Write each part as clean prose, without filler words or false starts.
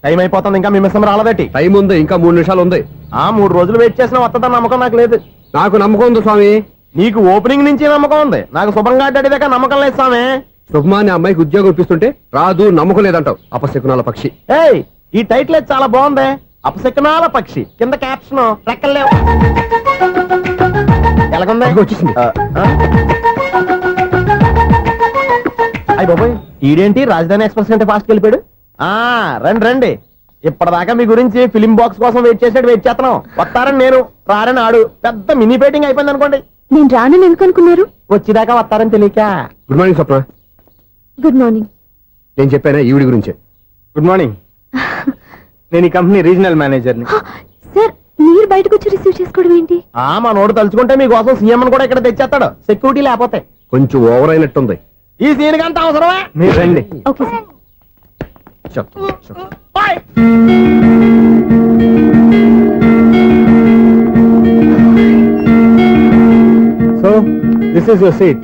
Time అయిపోతుంది, ఇంకా మీ మిస్సం రాలేదటి. Time ఉంది, ఇంకా 3 నిమిషాలు ఉంది. 3 రోజులు వెయిట్ చేసిన వస్తుందని నమ్మకం నాకు లేదు. నాకు నమ్మకం ఉంది స్వామి. నీకు ఓపెనింగ్ నుంచి నమ్మకం ఉంది, నాకు శుభంగా అడ్డాక నమ్మకం లేదు స్వామి. శుభమాని అమ్మాయికి ఉద్యోగం ఇప్పిస్తుంటే రాదు, నమ్మకం లేదంటావు. అపశకునాల పక్షి. ఏయ్, ఈ టైటిల్ చాలా బాగుంది. అపశకునాల పక్షి, కింద క్యాప్షన్ రెక్కలేవు. ఎలాగుంది? వచ్చేసింది. అయ్యి బాబోయ్, ఈడేంటి రాజధాని ఎక్స్ప్రెస్ కంటే ఫాస్ట్ వెళ్ళిపోయాడు. రండి రండి, ఇప్పటిదాకా మీ గురించి ఫిలిం బాక్స్ కోసం వెయిట్ చేస్తున్నాం. వస్తారని నేను, రారని ఆడు. పెద్ద మినీ పేటింగ్ అయిపోయింది అనుకోండి. నేను రానని ఎందుకు అనుకున్నారు? వచ్చేదాకా వస్తారని తెలియక. Good morning Swapna. Good morning. నేను చెప్పానా ఈవిడి గురించే. Good morning. నేను ఈ కంపెనీ రీజనల్ మేనేజర్ని. సార్, మీరు బయటకు వచ్చి రిసీవ్ చేసుకోవడం ఏంటి? మా నోడు తలుచుకుంటే మీకోసం సీఎం కూడా ఇక్కడ తెచ్చేస్తాడు, సెక్యూరిటీ లేకపోతే. కొంచెం ఓవర్ అయినట్టుంది. ఈ సీన్ కంటే అవసరమా? మీరు రండి. Okay sir. So this is your seat,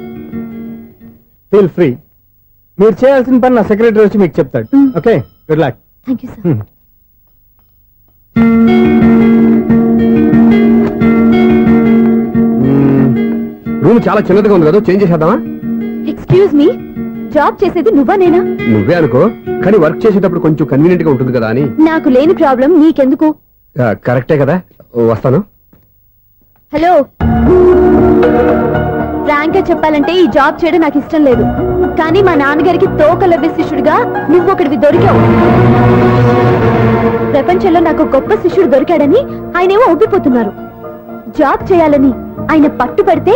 feel free. మీరు చేయాల్సిన పని నా సెక్రటరీ వచ్చి మీకు చెప్తాడు. Okay, good luck. Thank you sir. Room చాలా చిన్నదిగా ఉంది కదా, చేంజ్ చేసేద్దామా? ఎక్స్క్యూజ్ మీ, జాబ్ చేసేది నువ్వా నేనా? నువ్వే అనుకో, కానీ వర్క్ చేసేటప్పుడు కొంచెం కన్వీనియంట్ గా ఉంటుంది కదా అని. నాకు లేని ప్రాబ్లం నీకెందుకు? కరెక్టే కదా, వస్తాను. హలో, ఫ్రాంక్ గా చెప్పాలంటే ఈ జాబ్ చేయడం నాకు ఇష్టం లేదు. కానీ మా నాన్నగారికి తోకలవ్వే శిష్యుడిగా నువ్వు ఒకటివి దొరికావు. ప్రపంచంలో నాకు గొప్ప శిష్యుడు దొరికాడని ఆయనేమో ఒప్పిపోతున్నారు. జాబ్ చేయాలని ఆయన పట్టుబడితే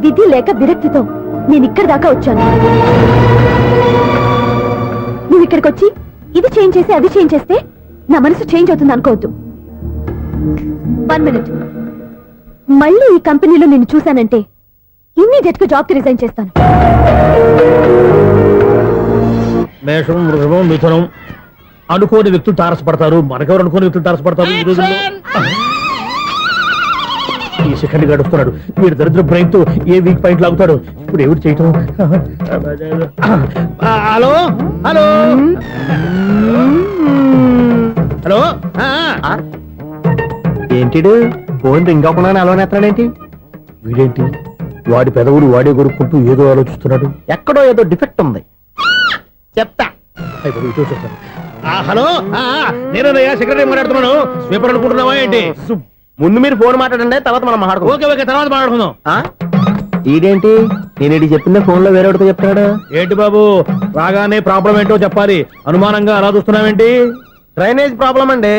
విధి లేక విరక్తితో నేను ఇక్కడి దాకా వచ్చాను. నువ్వు ఇక్కడికి వచ్చి ఇది చేంజ్ చేసి అది చేంజ్ చేస్తే నా మనసు చేంజ్ అవుతుంది అనుకోవద్దు. 1 మినిట్. మళ్ళీ ఈ కంపెనీలో నిన్ను చూశానంటే ఇమ్మీడియట్ గా జాబ్ కి రిజైన్ చేస్తాను. మేషం, వృషభం, మిథునం అనుకోని వ్యక్తులు తారసపడతారు. మనకెవరు అనుకోని వ్యక్తులు తారసపడతారు ఈ రోజుల్లో? ఈ సెకండ్ గడుస్తున్నాడు వీడు దరిద్ర బ్రెయిన్ తో ఏ వీక్ పాయింట్ లాగుతాడు. ఇప్పుడు ఎవరు చేయటం? Hello hello hello. ఏంటిడు ఫోన్ రింగ్ అవ్వకుండా అలవనేస్తాడేంటి? వీడేంటి వాడి పెదవులు వాడే కొరుక్కుంటూ ఏదో ఆలోచిస్తున్నాడు. ఎక్కడో ఏదో డిఫెక్ట్ ఉంది, చెప్తా. హలో, నేనయ్యా సెక్రటరీ మాట్లాడుతున్నాను. స్వీపర్ అనుకుంటున్నావా ఏంటి? ముందు మీరు ఫోన్ మాట్లాడండి, తర్వాత మనం మాట్లాడుకో. ఓకే ఓకే, తర్వాత మాట్లాడుకుందాం. ఈడేంటి నేను ఇది చెప్పిందే ఫోన్ లో వేరేవాడితో చెప్తాడు. ఏంటి బాబు, రాగానే ప్రాబ్లం ఏంటో చెప్పాలి. అనుమానంగా అలా చూస్తున్నావేంటి? డ్రైనేజ్ ప్రాబ్లం అండి.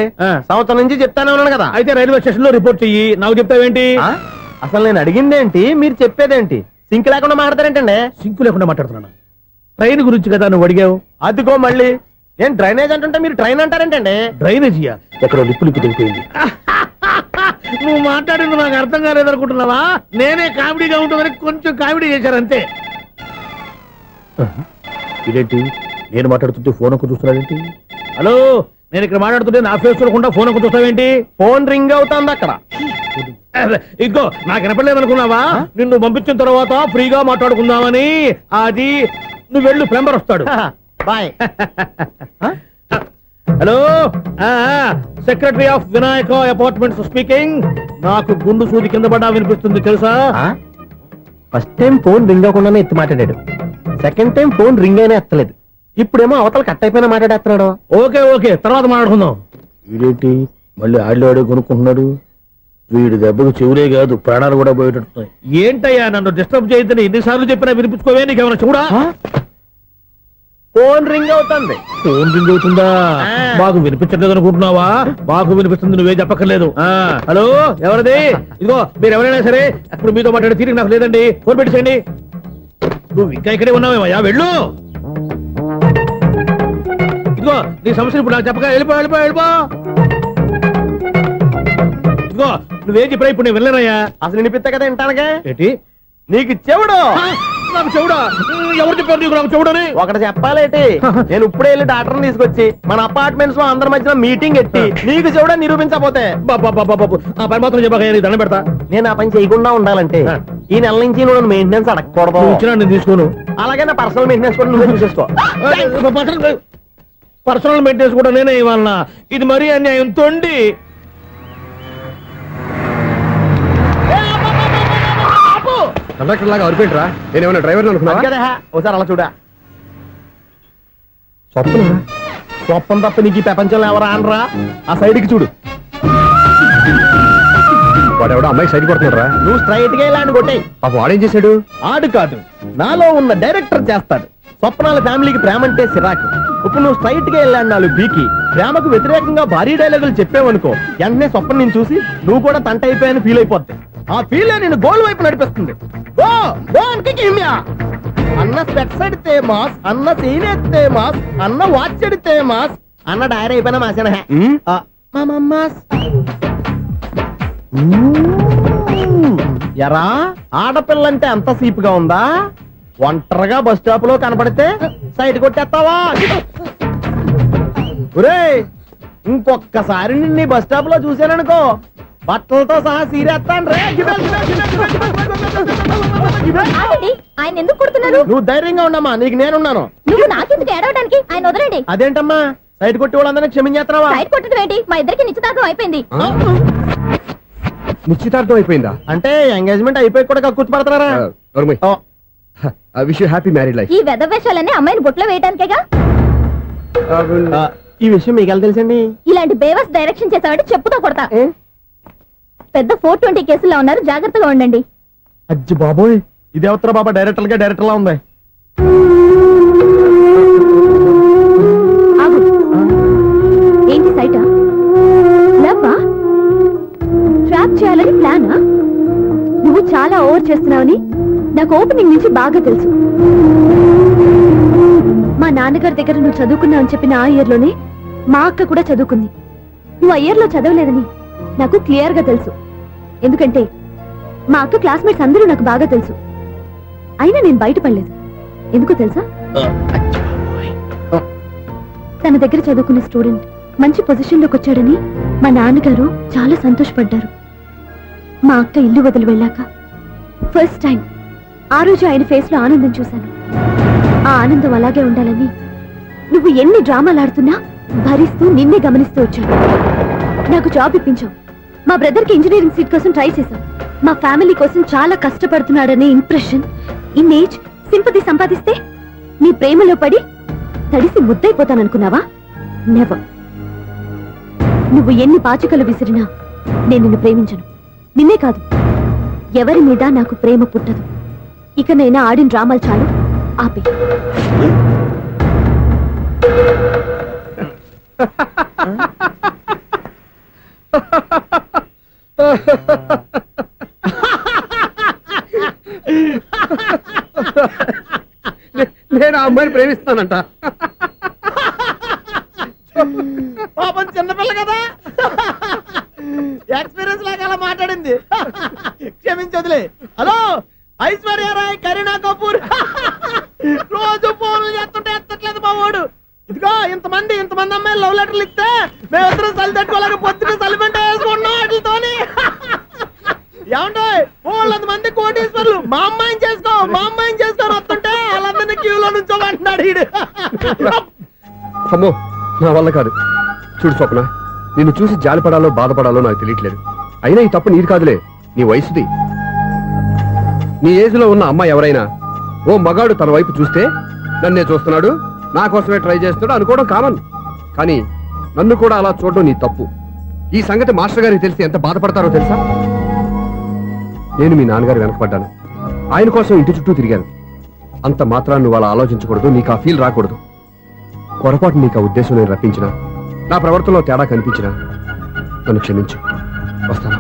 సంవత్సరం నుంచి చెప్తానే ఉన్నాను కదా. అయితే రైల్వే స్టేషన్ లో రిపోర్ట్ చెయ్యి, నాకు చెప్తావేంటి? అసలు నేను అడిగిందేంటి, మీరు చెప్పేదేంటి? సింక్ లేకుండా మాట్లాడతారేంటండి? సింకు లేకుండా మాట్లాడుతున్నాను. ట్రైన్ గురించి కదా నువ్వు అడిగావు. అదిగో మళ్ళీ నేను డ్రైనేజ్ అంటుంటే మీరు ట్రైన్ అంటారేంటండి? డ్రైనేజీయా? ఎక్కడో లిప్పు తెగిపోయింది. నువ్వు మాట్లాడింది నాకు అర్థం కాలేదనుకుంటున్నావా? నేనే కామెడీగా ఉంటుందని కొంచెం కామెడీ చేశారు అంతే. ఇదేంటి నేను మాట్లాడుతుంటే ఫోన్ ఒక్క చూస్తున్నాడేంటి? హలో, నేను ఇక్కడ మాట్లాడుతుంటే నా ఫేస్ చూడకుండా ఫోన్ ఒక్క చూస్తావేంటి? ఫోన్ రింగ్ అవుతుంది అక్కడ. ఇదిగో నాకు వినపడలేదు అనుకున్నావా? నిన్ను పంపించిన తర్వాత ఫ్రీగా మాట్లాడుకుందామని. అది నువ్వు వెళ్ళు, ప్లంబర్ వస్తాడు. Bye. Hello, secretary of Vinayaka apartments speaking. నాకు గుండు సూది కింద పడ్డా వినిపిస్తుంది తెలుసా? ఫస్ట్ టైం ఫోన్ రింగ్ అవ్వకుండానే ఎత్తి మాట్లాడాడు, సెకండ్ టైం ఫోన్ రింగ్ అయినా ఎత్తలేదు, ఇప్పుడేమో అవతల కట్ అయిపోయినా మాట్లాడేస్తున్నాడు. ఓకే ఓకే, తర్వాత మాట్లాడుకుందాం. వీడేంటి మళ్ళీ ఆడిలో కొనుక్కుంటున్నాడు? వీడి దెబ్బకు చెవులే కాదు ప్రాణాలు కూడా పోయేటట్టున్నాయి. ఏంటయ్యా నన్ను డిస్టర్బ్ చేయొద్దని ఎన్నిసార్లు చెప్పినా వినిపించుకోవే? నీకేమైనా చూడా? ఫోన్ రింగ్ అవుతుంది. ఫోన్ రింగ్ అవుతుందా? మాకు వినిపించట్లేదు అనుకుంటున్నావా? మాకు వినిపిస్తుంది, నువ్వే చెప్పక్కర్లేదు. హలో, ఎవరిది? ఇదిగో మీరు ఎవరైనా సరే అప్పుడు మీతో మాట్లాడే తీరిక నాకు లేదండి. ఫోన్ పెట్టేసేయండి. నువ్వు ఇంకా ఇక్కడే ఉన్నావేమయ్యా, వెళ్ళు. ఇదిగో నీ సమస్యలు ఇప్పుడు నాకు చెప్పగా వెళ్ళిపో వెళ్ళిపో వెళ్ళిపో. ఇదిగో నువ్వేం చెప్పరా ఇప్పుడు నేను వెళ్ళానయ్యా. అసలు వినిపిస్తా కదా వింటానగా. ఏంటి నీకు చెవుడు? నాకు చెవుడా? ఎవరు చెప్పారు నీకు నాకు చెవుడని? ఒకటి చెప్పాలేటి, నేను ఇప్పుడే వెళ్ళి డాక్టర్ని తీసుకొచ్చి మన అపార్ట్మెంట్స్ లో అందరి మధ్యన మీటింగ్ ఎట్టి నీకు చెవుడా నిరూపించకపోతే ఆ పని మాత్రం చెప్పక దండం పెడతా. నేను ఆ పని చేయకుండా ఉండాలంటే ఈ నెల నుంచి నువ్వు మెయింటెనెన్స్ అడగకూడదు. ఇచ్చినా నేను తీసుకోను. అలాగే నా పర్సనల్ మెయింటెనెన్స్ కూడా నువ్వే చూసేసుకో. పర్సనల్ మెయింటెనెన్స్ కూడా నేనే ఇవ్వాలన్నా? ఇది మరీ అన్యాయం తొండి. కండక్టర్ లాగా అరిపోయింట్రా. నేనేమన్నా డ్రైవర్ అనుకున్నావా? కదా ఒకసారి అలా చూడా. స్వప్న స్వప్నం తప్ప నీకు ఈ ప్రపంచంలో ఎవరా అనరా? ఆ సైడ్కి చూడు. వాడెవడో అమ్మాయి సైడ్ కొడుతున్నారా? నువ్వు స్ట్రైట్ గా ఇలా కొట్టాయి. పాప వాడేం చేశాడు? ఆడు కాదు, నాలో ఉన్న డైరెక్టర్ చేస్తాడు. స్వప్నాల ఫ్యామిలీకి ప్రేమ అంటే సిరాకు. ఇప్పుడు నువ్వు స్ట్రైట్ గా వెళ్ళాడు 4 బీకి ప్రేమకు వ్యతిరేకంగా భారీ డైలాగులు చెప్పావనుకో, వెంటనే స్వప్నం నేను చూసి నువ్వు కూడా తంట అయిపోయాను ఫీల్ అయిపోద్ది. ఆ ఫీల్ నేను గోల్ వైపు నడిపిస్తుంది. ఓ ఓ కిమ్యా అన్న స్పెట్స్ అడితే మాస్, అన్న సీన్ ఎత్తే మాస్, అన్న వాచ్ అడితే మాస్, అన్న డైరీ అయిపోయినా మాసేనా మాస్. ఎరా ఆడపిల్లంటే అంత సీప్ గా ఉందా? ఒంటరిగా బస్ స్టాప్ లో కనపడితే సైడ్ కొట్టేస్తావా? ఒరే ఇంకొక్కసారి నిన్ను బస్ స్టాప్ లో చూసాననుకో, బట్టలతో సహా సీరేస్తాను రే. ఆగండి, ఆయన ఎందుకు కొడుతున్నారు? నువ్వు ధైర్యంగా ఉండమ్మా, నీకు నేనున్నాను. నువ్వు నాకెందుకు ఏడవడానికి? ఆయన వదలండి. అదేంటమ్మా సైడ్ కొట్టి వాళ్ళందరినీ క్షమించేస్తున్నావా? సైడ్ కొట్టడం ఏంటి? మా ఇద్దరికి నిశ్చితార్థం అయిపోయింది. నిశ్చితార్థం అయిపోయిందా? అంటే ఎంగేజ్మెంట్ అయిపోయి కూడా కూర్చోబడతారా? I wish you happy married life. ఈ వెధవేషాలన్నీ అమ్మాయిని బుట్లో వేయడానికేగా. ఈ విషయం మీకు ఎలా తెలుసండి? ఇలాంటి బేవస్ డైరెక్షన్ చేసావంటే చెప్పుతో కొడతా. పెద్ద 420 కేసుల్లో ఉన్నారు, జాగ్రత్తగా ఉండండి. అజ్జి బాబోయ్, ఇదేవత్తరా బాబా డైరెక్టర్ గా డైరెక్టర్ లా ఉంది. ఆగు. ఏంటి సైటా? లవ్వా? ట్రాప్ చేయాలని ప్లానా? నువ్వు చాలా ఓవర్ చేస్తున్నావని నాకు ఓపెనింగ్ నుంచి బాగా తెలుసు. మా నాన్నగారి దగ్గర నువ్వు చదువుకున్నావని చెప్పిన ఆ ఇయర్ లోనే మా అక్క కూడా చదువుకుంది. నువ్వు ఆ ఇయర్ లో చదవలేదని నాకు క్లియర్ గా తెలుసు. ఎందుకంటే మా అక్క క్లాస్మేట్స్ అందరూ నాకు బాగా తెలుసు. అయినా నేను బయటపడలేదు. ఎందుకో తెలుసా? తన దగ్గర చదువుకునే స్టూడెంట్ మంచి పొజిషన్ లోకి వచ్చాడని మా నాన్నగారు చాలా సంతోషపడ్డారు. మా అక్క ఇల్లు వదిలి వెళ్ళాక ఫస్ట్ టైం ఆ రోజు ఆయన ఫేస్ లో ఆనందం చూశాను. ఆ ఆనందం అలాగే ఉండాలని నువ్వు ఎన్ని డ్రామాలు ఆడుతున్నా భరిస్తూ నిన్నే గమనిస్తూ వచ్చాను. నాకు జాబ్ ఇప్పించావు. మా బ్రదర్ కి ఇంజనీరింగ్ సీట్ కోసం ట్రై చేశావు. మా ఫ్యామిలీ కోసం చాలా కష్టపడుతున్నాడనే ఇంప్రెషన్, ఇమేజ్, సింపతి సంపాదిస్తే నీ ప్రేమలో పడి తడిసి ముద్దైపోతాననుకున్నావా? నెవర్. నువ్వు ఎన్ని పాచికలు విసిరినా నేను నిన్ను ప్రేమించను. నిన్నే కాదు, ఎవరి మీద నాకు ప్రేమ పుట్టదు. ఇక నేను ఆడిన డ్రామాలు చాలు, ఆపే. నేను ఆ అమ్మాయిని ప్రేమిస్తానంట. పాపం చిన్నపిల్ల కదా, ఎక్స్పీరియన్స్ లాగా అలా మాట్లాడింది. క్షమించదులే. హలో ఐశ్వర్య రాయ్, కరీనా కపూర్ రోజు ఫోన్లు చేస్తుంటే ఎత్తట్లేదు మా వాడు. ఇదిగో ఇంతమంది అమ్మాయిలు లవ్ లెటర్లు ఇస్తే మేమిద్దరం చలి తట్టుకోలేక పొద్దున చలిమంట వేసుకున్నాం వాటితోని. ఏమంటే వాళ్ళంతమంది కోటీశ్వర్లు మా అమ్మాయిని చేసుకో వస్తుంటే వాళ్ళందరినీ క్యూలో నుంచోమంటున్నాడు వీడు. అమ్మో నా వల్ల కాదు. చూడు స్వప్న, నిన్ను చూసి జాలిపడాలో బాధపడాలో నాకు తెలియట్లేదు. అయినా ఈ తప్పు నీది కాదులే, నీ వయసుది. నీ ఏజ్ లో ఉన్న అమ్మాయి ఎవరైనా ఓ మగాడు తన వైపు చూస్తే నన్నే చూస్తున్నాడు, నా కోసమే ట్రై చేస్తున్నాడు అనుకోవడం కామన్. కానీ నన్ను కూడా అలా చూడడం నీ తప్పు. ఈ సంగతి మాస్టర్ గారికి తెలిసి ఎంత బాధపడతారో తెలుసా? నేను మీ నాన్నగారు వెనకపడ్డాను, ఆయన కోసం ఇంటి చుట్టూ తిరిగాను. అంత మాత్రాన్ని నువ్వు అలా ఆలోచించకూడదు, నీకు ఆ ఫీల్ రాకూడదు. పొరపాటు నీకు ఆ ఉద్దేశం నేను రప్పించినా, నా ప్రవర్తనలో తేడా కనిపించినా నన్ను క్షమించు. వస్తాను.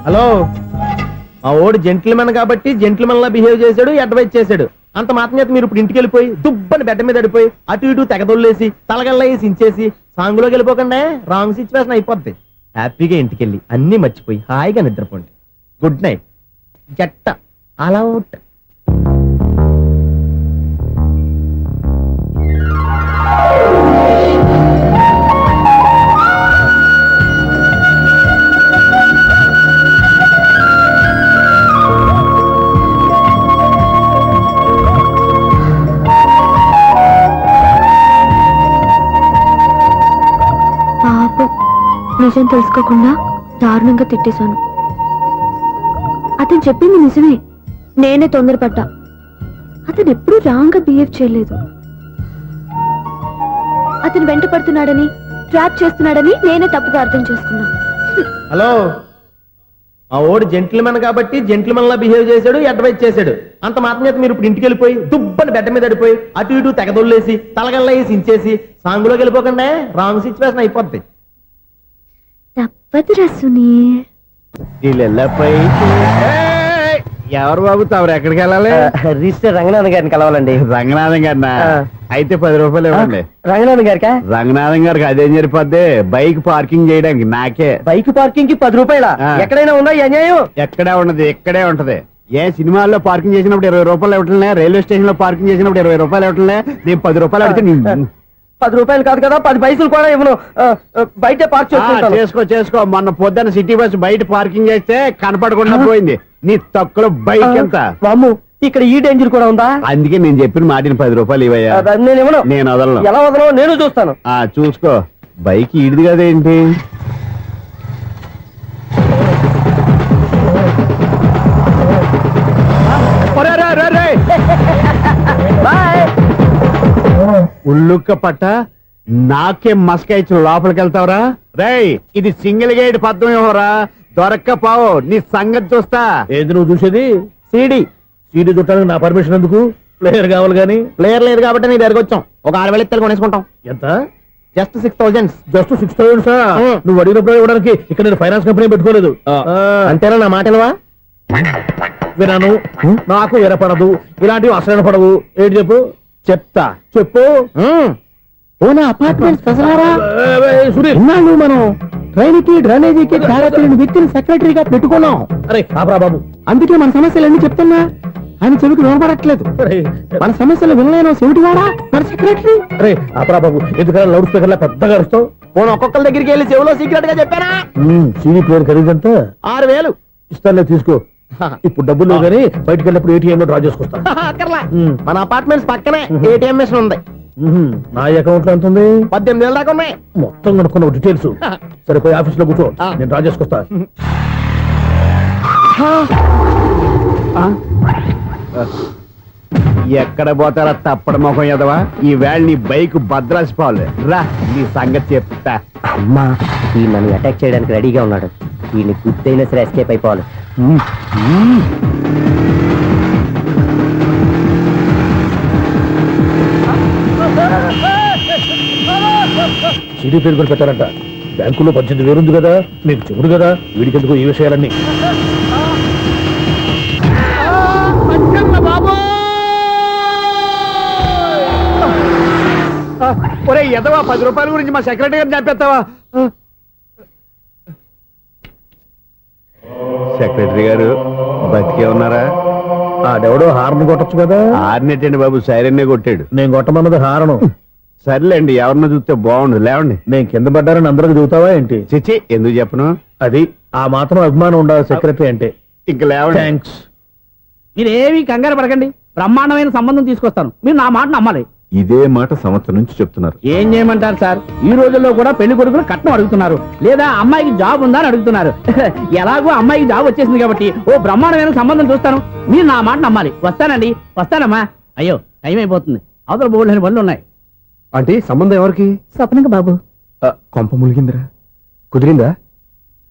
హలో, మా ఓడు జెంటిల్మెన్ కాబట్టి జెంటిల్మెన్ లా బిహేవ్ చేశాడు, అడ్వైజ్ చేశాడు. అంత మాత్రం చేత మీరు ఇప్పుడు ఇంటికి వెళ్ళిపోయి దుబ్బని బెడ్ మీద పడిపోయి అటు ఇటు తెగదొల్లేసి తలగల్లేసి ఇంచేసి సాంగులోకి వెళ్ళిపోకండి. రాంగ్ సిచ్యువేషన్ అయిపోద్ది. హ్యాపీగా ఇంటికి వెళ్ళి అన్ని మర్చిపోయి హాయిగా నిద్రపోండి. Good night. జట్ట అలా అవుట్. నిజం తెలుసుకోకుండా దారుణంగా తిట్టేశాను. అతను చెప్పింది నిజమే, నేనే తొందరపడ్డా. అతను ఎప్పుడూ రాంగ్ గా బిహేవ్ చేయలేదు. అతను వెంట పడుతున్నాడని, ట్రాప్ చేస్తున్నాడని నేనే తప్పుగా అర్థం చేసుకున్నా. హలో, ఆ ఓడి జెంటిల్మెన్ కాబట్టి జెంటిల్మెన్ లా బిహేవ్ చేశాడు, అడ్వైజ్ చేశాడు. అంత మాత్రం చేత మీరు ఇప్పుడు ఇంటికి వెళ్ళిపోయి దుబ్బని బెడ్డ మీద పడిపోయి అటు ఇటు తెగదొల్లేసి తలగల్లా వేసి ఇంచేసి సాంగులోకి వెళ్ళిపోకండి, రాంగ్ సిచ్యువేషన్ అయిపోద్ది. తప్పదురా సునీల్. ఎవరు బాబు తమరు ఎక్కడికి వెళ్ళాలి? రిజిస్టర్ రంగనాథ్ గారిని కలవాలండి. రంగనాథం గారినా? అయితే 10 రూపాయలు ఇవ్వండి. రంగనాథ్ గారికా? రంగనాథం గారికి అదేం సరిపోద్ది, బైక్ పార్కింగ్ చేయడానికి నాకే. బైక్ పార్కింగ్ కి 10 రూపాయల? ఎక్కడైనా ఉందా ఈ అన్యాయం? ఎక్కడే ఉండదు, ఇక్కడే ఉంటది. ఏ సినిమాల్లో పార్కింగ్ చేసినప్పుడు 20 రూపాయలు ఇవ్వట్లే, రైల్వే స్టేషన్ లో పార్కింగ్ చేసినప్పుడు 20 రూపాయలు ఇవ్వట్లే, నేను 10 రూపాయలు అడిగితే 10 రూపాయలు కాదు కదా, 10 పైసలు కూడా ఇవ్వను. బయట పార్క్ చేసుకో. మొన్న పొద్దున్న సిటీ బస్ బయట పార్కింగ్ చేస్తే కనపడకుండా పోయింది. నీ తక్కువ బైక్ ఎంత? మాము ఇక్కడ ఈ డేంజర్ కూడా ఉందా? అందుకే నేను చెప్పిన మాటిని 10 రూపాయలు ఇవ్వయ్యా. నేను ఇవ్వను. నేను వదలను. ఎలా వదలను నేను చూస్తాను. చూసుకో, బైక్ ఈడిది కదేంటి? ఉల్లుక్క పట్ట నాకే మస్కాయిచ్చు లోపలికి వెళ్తావరా? రేయ్, ఇది సింగిల్ గేట్ పద్మం ఇవ్వరా, దొరక్కపోవు నీ సంగతి చూస్తా. ఏంది నువ్వు చూసేది? సీడీ చుట్టానికి నా పర్మిషన్ ఎందుకు? ప్లేయర్ కావాలి గానీ. ప్లేయర్ లేదు కాబట్టి నీ దగ్గరకు వచ్చాం. ఒక 6,000 ఇత్తలు కొనేసుకుంటాం. ఎంత? జస్ట్ 6,000. జస్ట్ 6,000? నువ్వు అడిగినప్పుడు ఇవ్వడానికి ఇక్కడ నేను ఫైనాన్స్ కంపెనీ పెట్టుకోలేదు. అంతేనా నా మాటలువా? వినాను, నాకు ఎరపడదు, ఇలాంటివి అసలు పడవు. ఏంటి చెప్పు? చెప్తా. చెప్పు. అపార్ట్మెంట్ సునీల్, మనం ట్రైన్కి డ్రైనేజీకి వ్యక్తిని సెక్రటరీగా పెట్టుకున్నాం. అరే ఆపరా బాబు, అందుకే మన సమస్యలన్నీ చెప్తున్నా ఆయన చెవికి వినపడట్లేదు. మన సమస్యలు వినలేను చెవిటివాడా మన సెక్రటరీ. అరే ఆపరా బాబు, ఎందుకన్నా లౌడ్ స్పీకర్ లా పెద్దగా అరుస్తావు? పోను ఒక్కొక్కరి దగ్గరికి వెళ్ళి చెవిలో సీక్రెట్ గా చెప్పానా? CD player ఖరీదంతా 6,000. ఇస్తానులే, తీసుకో. ఇప్పుడు డబ్బులు లేవు కానీ బయటకు వెళ్ళినప్పుడు ఏటీఎం లో డ్రా చేసుకొస్తా. అక్కర్లా, మన అపార్ట్మెంట్స్ పక్కనే ఏటీఎం మిషన్ ఉంది. నా అకౌంట్ లో ఎంత ఉంది? 18,000 దాకా ఉన్నాయి. మొత్తం కనుక్కున్న డీటెయిల్స్. సరే, పోయి ఆఫీస్ లో కూర్చో, నేను డ్రా చేసుకొస్తా. ఎక్కడ పోతారా తప్పడ మొఖం ఎదవా? ఈ వేళ నీ బైక్ భద్రాసిపోవాలి. రా, నీ సంగతి చెప్తా. అమ్మా, ఈ నన్ను అటాక్ చేయడానికి రెడీగా ఉన్నాడు. ఈయన గుద్దైనా సరే ఎస్కేప్ అయిపోవాలి. సీడీ పేరు కూడా పెట్టారంట. బ్యాంకులో 18,000 ఉంది కదా, మీకు చెవుడు కదా, వీడికెందుకు ఈ విషయాలన్నీ? ఒరే ఎదవా, 10 రూపాయల గురించి మా సెక్రటరీ గారిని చంపేస్తావా? సెక్రటరీ గారు బతికే ఉన్నారా? ఆడెవడో హార్న్ కొట్టచ్చు కదా. ఆరినట్టండి బాబు, సైరన్నే కొట్టాడు. నేను కొట్టమన్నది హారను. సర్లేండి, ఎవరన్నా చూస్తే బాగుండు. లేవండి. నేను కింద పడ్డారని అందరికి చూతావా ఏంటి? చిచ్చి, ఎందుకు చెప్పను? అది ఆ మాత్రం అభిమానం ఉండాలి సెక్రటరీ అంటే. ఇంక లేవండి. థ్యాంక్స్. మీరేమి కంగారు పడకండి, బ్రహ్మాండమైన సంబంధం తీసుకొస్తాను. మీరు నా మాట నమ్మాలి. ఇదే మాట సంవత్సరం నుంచి చెప్తున్నారు. ఏం చేయమంటారు సార్, ఈ రోజుల్లో కూడా పెళ్లి కొడుకులు కట్నం అడుగుతున్నారు, లేదా అమ్మాయికి జాబ్ ఉందా అని అడుగుతున్నారు. ఎలాగో అమ్మాయికి జాబ్ వచ్చేసింది కాబట్టి ఓ బ్రహ్మాండమైన సంబంధం చూస్తాను. మీరు నా మాట నమ్మాలి. వస్తానండి, వస్తానమ్మా. అయ్యో, టైం అయిపోతుంది, అవతల బోల్డని పనులు ఉన్నాయి. అంటే సంబంధం ఎవరికి? స్వప్నకు బాబు. కొంప ములిగిందిరా. కుదిరిందా?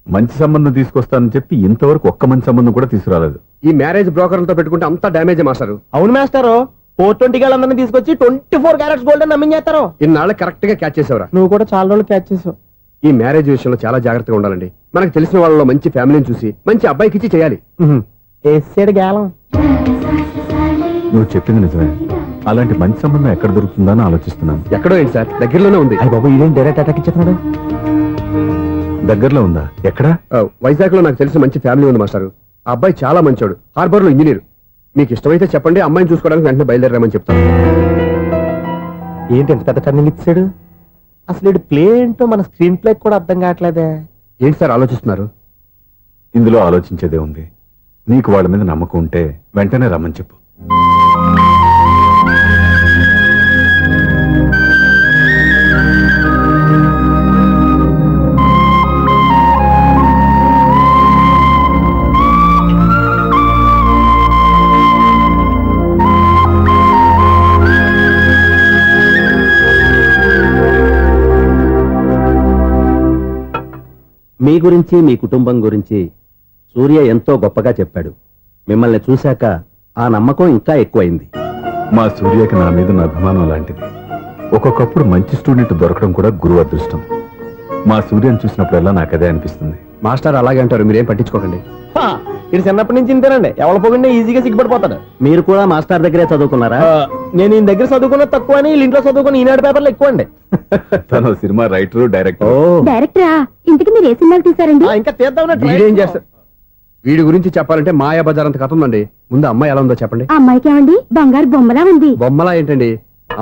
మంచి సంబంధం తీసుకొస్తానని చెప్పి ఇంతవరకు ఒక్క మంచి సంబంధం కూడా తీసుకురాలేదు. ఈ మ్యారేజ్ బ్రోకర్లతో పెట్టుకుంటే అంతా డ్యామేజ్ మాస్టారు. అవును మాస్టారు, 420 గాళ్ళందరినీ తీసుకొచ్చి 24 క్యారెట్స్ గోల్డ్ అని నమ్మించేస్తారు. ఇన్నాళ్ళు కరెక్ట్ గా క్యాచ్ చేసావురా. నువ్వు కూడా చాలా రోజులు క్యాచ్ చేసావు. ఈ మ్యారేజ్ విషయంలో చాలా జాగ్రత్తగా ఉండాలండి. మనకు తెలిసిన వాళ్ళలో మంచి ఫ్యామిలీని చూసి మంచి అబ్బాయికి ఇచ్చి చేయాలి. వేసాడు గాలం. నువ్వు చెప్పింది నిజమే. అలాంటి మంచి సంబంధం ఎక్కడ దొరుకుతుందని ఆలోచిస్తున్నాను. ఎక్కడో ఏంటి సార్, దగ్గరలోనే ఉంది. అయ్య బాబు, ఇదేం డైరెక్ట్ అటాక్ ఇచ్చేస్తున్నాడు. దగ్గరలో ఉందా? ఎక్కడ? వైజాగ్ లో నాకు తెలిసిన మంచి ఫ్యామిలీ ఉంది మాస్టారు. ఆ అబ్బాయి చాలా మంచోడు, హార్బర్ లో ఇంజనీర్. మీకు ఇష్టమైతే చెప్పండి, అమ్మాయిని చూసుకోవడానికి వెంటనే బయలుదేరామని చెప్తాను. ఏంటి ఎంత పెద్ద టర్నింగ్ ఇచ్చాడు? అసలు ఇటు ప్లే ఏంటో మన స్క్రీన్ ప్లే కూడా అర్థం కావట్లేదే. ఏంటి సార్ ఆలోచిస్తున్నారు? ఇందులో ఆలోచించేదే ఉంది. నీకు వాళ్ళ మీద నమ్మకం ఉంటే వెంటనే రమ్మని చెప్పు. మీ గురించి మీ కుటుంబం గురించి సూర్య ఎంతో గొప్పగా చెప్పాడు. మిమ్మల్ని చూశాక ఆ నమ్మకం ఇంకా ఎక్కువైంది. మా సూర్యకి నా మీద ఉన్న అభిమానం లాంటిది. ఒక్కొక్కప్పుడు మంచి స్టూడెంట్ దొరకడం కూడా గురువు అదృష్టం. మా సూర్యని చూసినప్పుడల్లా నాకు అదే అనిపిస్తుంది. మాస్టర్ అలాగే అంటారు, మీరేం పట్టించుకోకండి. ఇది చిన్నప్పటి నుంచి ఇంతేనండి. ఎవరి పోకుండా ఈజీగా సిగ్గుపడిపోతాడు. మీరు కూడా మాస్టర్ దగ్గరే చదువుకున్నారా? నేను ఈయన దగ్గర చదువుకున్న తక్కువ అని వీళ్ళ ఇంట్లో చదువుకున్న ఈనాడు పేపర్లు ఎక్కువ అండి. తను సినిమా రైటరు, డైరెక్టర్. డైరెక్టరా? ఇంతకి మీరు ఏ సినిమాలు తీసారండి? ఇంకా తీద్దాం. వీడేం చేస్తారు? వీడి గురించి చెప్పాలంటే మాయా బజార్ అంత కథ ఉందండి. ముందు అమ్మాయి ఎలా ఉందో చెప్పండి. ఆ అమ్మాయికి ఏమండి బంగారు బొమ్మలా ఉంది. బొమ్మలా ఏంటండి?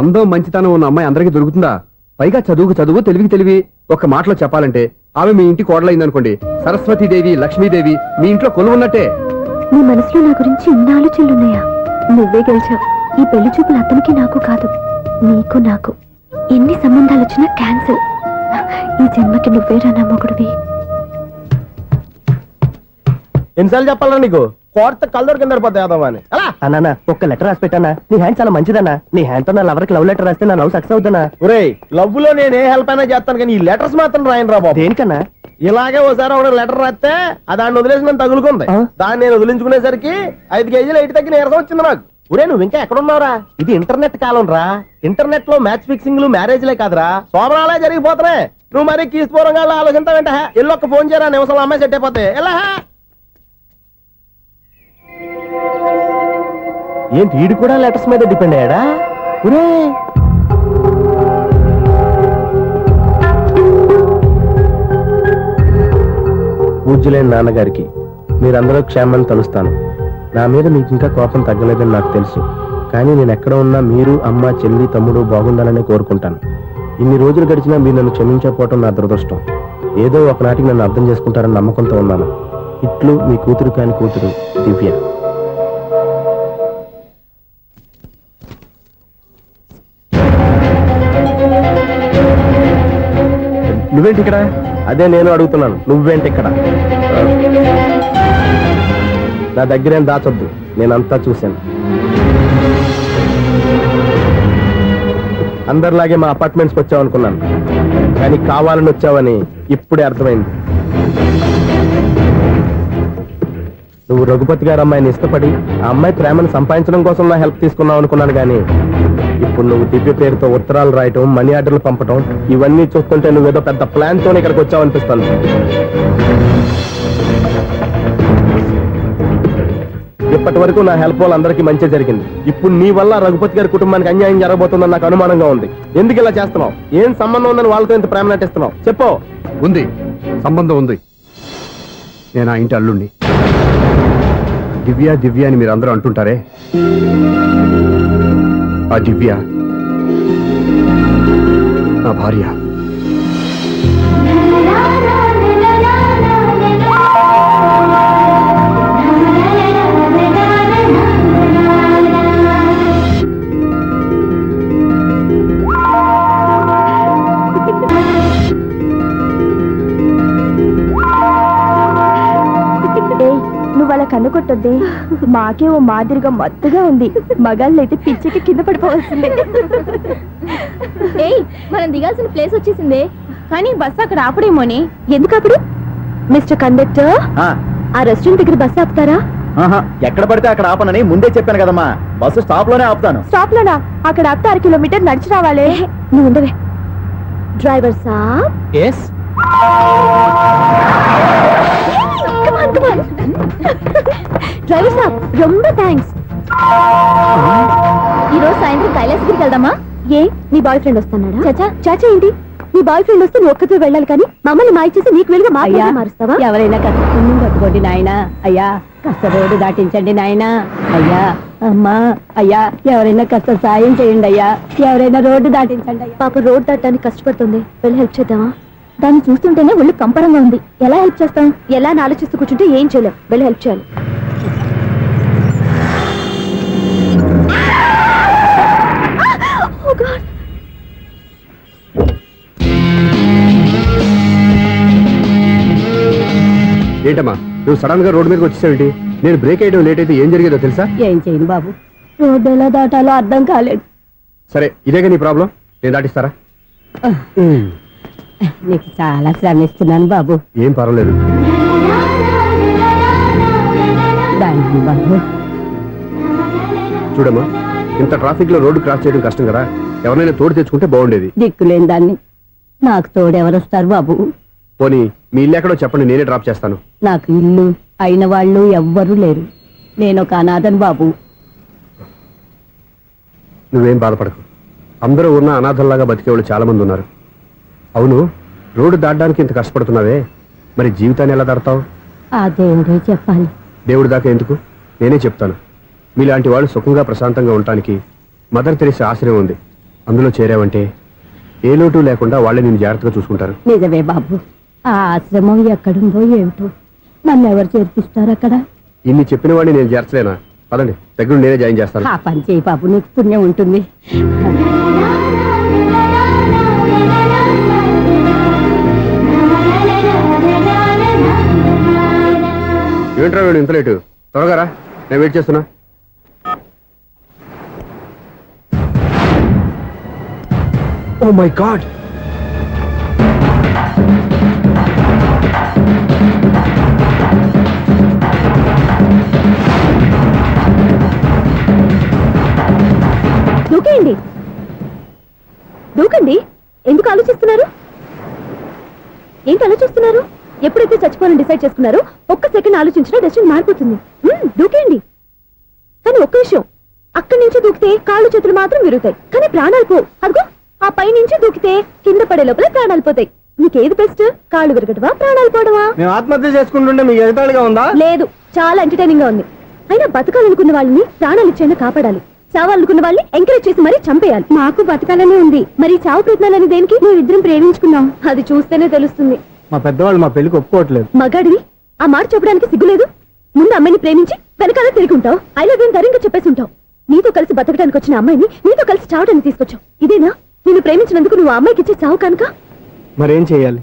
అందం మంచితనం ఉన్న అమ్మాయి అందరికీ దొరుకుతుందా? పైగా చదువుకు చదువు, తెలివికి తెలివి. ఒక్క మాటలో చెప్పాలంటే ఆమె మీ ఇంటి కోడలైందనుకోండి, సరస్వతీదేవి, లక్ష్మీదేవి మీ ఇంట్లో కొలువు ఉన్నట్టే. నీ మనసులో నా గురించి ఇన్ని ఆలోచనలున్నాయా? నువ్వే గెలిచావు. ఈ పెళ్లి చూపులు అతనికి నాకు కాదు, నీకు నాకు. ఎన్ని సంబంధాలు వచ్చినా క్యాన్సిల్. ఈ జన్మకి నువ్వేరా నా మొగుడివి. ఎన్నిసార్లు చెప్పాలా నీకు? కోర్త కళ్ళదోడు కింద పడిపోతాయి యాదవ్ అని. అన్నా ఒక్క లెటర్ రాసి పెట్టానా? నీ హ్యాండ్ చాలా మంచిదన్నా. నీ హ్యాండ్ తో నా లవర్ కి లవ్ లెటర్ రాస్తే నా లవ్ సక్సెస్ అవుతానా? ఒరేయ్, లవ్ లో నేను ఏ హెల్ప్ అయినా చేస్తాను, కానీ ఈ లెటర్స్ మాత్రం రాయను రా బాబు. దేనికన్నా? ఇలాగే ఒకసారి ఒక లెటర్ రాస్తే దాన్ని వదిలేసి నన్ను తగులుకుంది. దాన్ని నేను వదిలించుకునేసరికి 5 కేజీలు ఎయిట్ తగ్గి నీరసం వచ్చింది నాకు. ఒరే, నువ్వు ఇంకా ఎక్కడున్నావురా? ఇది ఇంటర్నెట్ కాలం రా. ఇంటర్నెట్ లో మ్యాచ్ ఫిక్సింగ్లు, మ్యారేజ్లే కాదురా, శోభనాలే జరిగిపోతున్నాయి. నువ్వు మరి కీస్పూరంగా ఆలోచించావంటే ఎల్లు ఒక్క ఫోన్ చేయరా, నిమిషంలో అమ్మాయి సెట్ అయిపోతే. ఎలా ఏంటి వీడు కూడా లెటర్స్ మీద డిపెండ్ అయ్యాడా? ఒరే, పూజ్యులైన నాన్నగారికి మీరందరూ క్షేమాన్ని తలుస్తాను. నా మీద మీకు ఇంకా కోపం తగ్గలేదని నాకు తెలుసు, కానీ నేను ఎక్కడ ఉన్నా మీరు, అమ్మ, చెల్లి, తమ్ముడు బాగుండాలని కోరుకుంటాను. ఇన్ని రోజులు గడిచినా మీరు నన్ను క్షమించకపోవటం నా దురదృష్టం. ఏదో ఒకనాటికి నన్ను అర్థం చేసుకుంటారని నమ్మకంతో ఉన్నాను. ఇట్లు మీ కూతురు కాని కూతురు దివ్య. నువ్వేంటి ఇక్కడ? అదే నేను అడుగుతున్నాను, నువ్వేంటి ఇక్కడ? నా దగ్గరేం దాచొద్దు, నేనంతా చూశాను. అందరిలాగే మా అపార్ట్మెంట్స్కి వచ్చావు అనుకున్నాను, కానీ కావాలని వచ్చావని ఇప్పుడే అర్థమైంది. నువ్వు రఘుపతి గారు అమ్మాయిని ఇష్టపడి ఆ అమ్మాయి ప్రేమను సంపాదించడం కోసం నా హెల్ప్ తీసుకున్నావు అనుకున్నాను, కానీ ఇప్పుడు నువ్వు దివ్య పేరుతో ఉత్తరాలు రాయటం, మనీ ఆర్డర్లు పంపటం, ఇవన్నీ చూస్తుంటే నువ్వేదో పెద్ద ప్లాన్ తో ఇక్కడికి వచ్చావు అనిపిస్తుంది. ఇప్పటి వరకు నా హెల్ప్ వాళ్ళందరికీ మంచి జరిగింది. ఇప్పుడు నీ వల్ల రఘుపతి గారి కుటుంబానికి అన్యాయం జరగబోతుందని నాకు అనుమానంగా ఉంది. ఎందుకు ఇలా చేస్తున్నావు? ఏం సంబంధం ఉందని వాళ్ళతో ఇంత ప్రేమ నటిస్తున్నావు? చెప్పు. ఉంది, సంబంధం ఉంది. నేను ఆ ఇంటి అల్లుండి. దివ్య దివ్య అని మీరు అందరూ అంటుంటారే, ఆ దివ్య నా భార్య. నువ్వు అలా కన్ను కొట్టొద్దే, మాకే ఓ మాదిరిగా మత్తుగా ఉంది. మగాళ్ళైతే పిచ్చికి కింద పడిపోవాల్సిందే. ఏయ్, మనం దిగాల్సిన ప్లేస్ వచ్చేసిందే, కానీ బస్సు అక్కడ ఆపడేమోని. ఎందుకు అప్పుడు? మిస్టర్ కండక్టర్, ఆ రెస్టారెంట్ దగ్గర బస్సు ఆపుతారా? ఎక్కడ పడితే అక్కడ ఆపనని ముందే చెప్పాను కదమ్మా. బస్సు స్టాప్ లోనే ఆపుతాను. స్టాప్ లోనా? అక్కడ ఆపితే 1 కిలోమీటర్ నడిచి రావాలి. నువ్వు ఉండవే. డ్రైవర్ సాబ్. ఎస్. డ్రైవర్ సాబ్, రొంబ థ్యాంక్స్. ఈరోజు సాయంత్రం కైలాసగిరికి వెళ్దామా? ఏ, నీ బాయ్ ఫ్రెండ్ వస్తున్నాడా? చాచా చాచా ఏంటి? నీ బాయ్ ఫ్రెండ్ వస్తే నువ్వు ఒక్కతో వెళ్ళాలి, కానీ మమ్మల్ని మాయిచేసి నీకు వెళ్ళి మారుస్తావా? ఎవరైనా కాస్త పుణ్యం కట్టుకోండి నాయనా. అయ్యా, కాస్త రోడ్డు దాటించండి నాయనా. అయ్యా, అమ్మా, అయ్యా, ఎవరైనా కాస్త సాయం చేయండి అయ్యా. ఎవరైనా రోడ్డు దాటించండి అయ్యా. పాప రోడ్ దాటడానికి కష్టపడుతుంది, వెళ్ళి హెల్ప్ చేద్దామా? దాన్ని చూస్తుంటేనే ఒళ్ళు కంపరంగా ఉంది. ఎలా హెల్ప్ చేస్తాం? ఎలా అని ఆలోచిస్తూ కూర్చుంటే ఏం చేయలేం. వెళ్ళి హెల్ప్ చేయాలి. ఏంటమ్మా నువ్వు సడన్ గా రోడ్డు మీదకి వచ్చేసావేంటి? నేను బ్రేక్ అయ్యడం లేట్ అయితే ఏం జరిగేదో తెలుసా? ఏం చేయను బాబు, రోడ్డు ఎలా దాటాలో అర్థం కాలేదు. సరే, ఇదేగా నీ ప్రాబ్లం, నేను దాటిస్తారా? నీకు చాలా శ్రమిస్తున్నాను బాబు. ఏం పర్వాలేదు. దండం బాబు. చూడమ్మా, ఇంత ట్రాఫిక్ లో రోడ్డు క్రాస్ చేయడం కష్టం కదా, ఎవరైనా తోడు తెచ్చుకుంటే బాగుండేది. దిక్కులేని దాన్ని నాకు తోడెవరొస్తారు బాబు? పోనీ మీ ఇల్లు ఎక్కడో చెప్పండి, నేనే డ్రాప్ చేస్తాను. నాకు ఇల్లు అయిన వాళ్ళు ఎవ్వరూ లేరు. నేను ఒక అనాథను బాబు. నువ్వేం బాధపడకు, అందరూ ఉన్న అనాథల్లాగా బతికేవాళ్ళు చాలా మంది ఉన్నారు. అవును, రోడ్డు దాటడానికి ఇంత కష్టపడుతున్నావే, మరి జీవితాన్ని ఎలా దాడతావు? ఆ దేవుడే చెప్పాలి. దేవుడి దాకా ఎందుకు, నేనే చెప్తాను. మీలాంటి వాళ్ళు సుఖంగా ప్రశాంతంగా ఉండటానికి మదర్ తెరిసే ఆశ్రయం ఉంది. అందులో చేరావంటే ఏ లోటు లేకుండా వాళ్ళే నేను జాగ్రత్తగా చూసుకుంటారు. నిజమే బాబు. ఆ ఆశ్రమం ఎక్కడుందో ఏమిటో, నన్ను ఎవరు చేర్పిస్తారు అక్కడ? ఇన్ని చెప్పిన వాడిని నేను చేర్చలేనా? పదండి, దగ్గర నేనే జాయిన్ చేస్తాను. ఆ పని చేయి బాబు, నీకు పుణ్యం ఉంటుంది. ఏంట్రా వీడు ఇంత లేటు? త్వరగా రా, నేను వెయిట్ చేస్తున్నా. ఓ మై గాడ్, దూకేయండి, దూకండి. ఎందుకు ఆలోచిస్తున్నారు? ఏంటి ఆలోచిస్తున్నారు? ఎప్పుడైతే చచ్చిపోవాలని డిసైడ్ చేసుకున్నారో ఒక్క సెకండ్ ఆలోచించినా డెసిషన్ మారిపోతుంది. దూకేయండి. కానీ ఒక్క విషయం, అక్కడి నుంచి దూకితే కాళ్ళు చేతులు మాత్రం విరుగుతాయి, కానీ ప్రాణాలు పో. అదిగో ఆ పై నుంచి దూకితే కింద పడే లోపల ప్రాణాలు పోతాయి. నీకేది బెస్ట్? కాళ్ళు విరగటవా, ప్రాణాలు పోవడమా? మేము ఆత్మహత్య చేసుకుంటుంటే మీకు ఎగతాళిగా ఉందా? లేదు, చాలా ఎంటర్టైనింగ్ గా ఉంది. అయినా బతకాలనుకున్న వాళ్ళని ప్రాణాలు ఇచ్చైనా కాపాడాలి. చావాలనుకున్న వాళ్ళని ఎంకరేజ్ చేసి మరీ చంపేయాలి. మాకు బతకాలనే ఉంది, మరి చావు ప్రయత్నాలని దేనికి? మేమిద్దరం ప్రేమించుకున్నాం, అది చూస్తేనే తెలుస్తుంది. మా పెద్దవాళ్ళు మా పెళ్లికి ఒప్పుకోవట్లేదు. మగాడివి ఆ మాట చెప్పడానికి సిగ్గులేదు? ముందు అమ్మాయిని ప్రేమించి వెనకాల తిరిగి ఉంటావు, ఐ లవ్ యూ ధైర్యంగా చెప్పేసి ఉంటావు. నీతో కలిసి బతకడానికి వచ్చిన అమ్మాయిని నీతో కలిసి చావడానికి తీసుకొచ్చావు. ఇదేనా నిన్ను ప్రేమించినందుకు నువ్వు ఆ అమ్మాయికి ఇచ్చే చావు కనుక? మరేం చేయాలి?